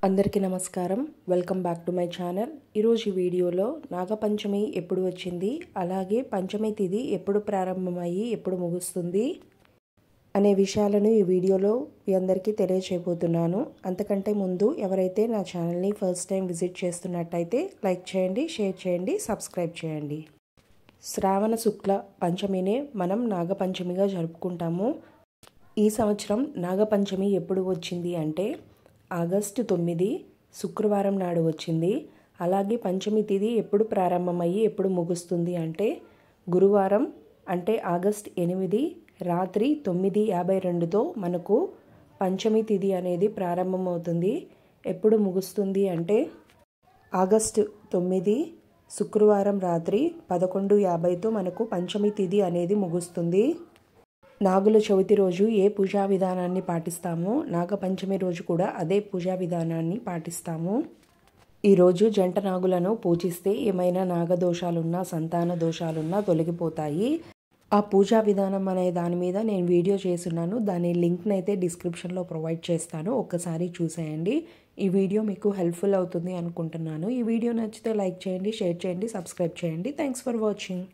అందరికీ నమస్కారం. Welcome back to my channel. ఈరోజు వీడియోలో నాగపంచమి ఎప్పుడు వచ్చింది, అలాగే పంచమి తిథి ఎప్పుడు ప్రారంభమయ్యి ఎప్పుడు ముగుస్తుంది అనే విషయాలను ఈ వీడియోలో మీ అందరికీ తెలియజేయబోతున్నాను. అంతకంటే ముందు ఎవరైతే నా ఛానల్ని ఫస్ట్ టైం విజిట్ చేస్తున్నట్టయితే లైక్ చేయండి, షేర్ చేయండి, సబ్స్క్రైబ్ చేయండి. శ్రావణ శుక్ల పంచమినే మనం నాగపంచమిగా జరుపుకుంటాము. ఈ సంవత్సరం నాగపంచమి ఎప్పుడు వచ్చింది అంటే ఆగస్టు 9 శుక్రవారం నాడు వచ్చింది. అలాగే పంచమి తిథి ఎప్పుడు ప్రారంభమయ్యి ఎప్పుడు ముగుస్తుంది అంటే గురువారం, అంటే ఆగస్టు 8 రాత్రి 9:52తో మనకు పంచమి తిథి అనేది ప్రారంభమవుతుంది. ఎప్పుడు ముగుస్తుంది అంటే ఆగస్టు 9 శుక్రవారం రాత్రి 11:50తో మనకు పంచమి తిథి అనేది ముగుస్తుంది. నాగుల చవితి రోజు ఏ పూజా విధానాన్ని పాటిస్తామో నాగపంచమి రోజు కూడా అదే పూజా విధానాన్ని పాటిస్తాము. ఈరోజు జంట నాగులను పూజిస్తే ఏమైనా నాగదోషాలున్నా సంతాన దోషాలున్నా తొలగిపోతాయి. ఆ పూజా విధానం అనే దాని మీద నేను వీడియో చేస్తున్నాను. దాని లింక్ని అయితే డిస్క్రిప్షన్లో ప్రొవైడ్ చేస్తాను, ఒక్కసారి చూసేయండి. ఈ వీడియో మీకు హెల్ప్ఫుల్ అవుతుంది అనుకుంటున్నాను. ఈ వీడియో నచ్చితే లైక్ చేయండి, షేర్ చేయండి, సబ్స్క్రైబ్ చేయండి. Thanks for watching.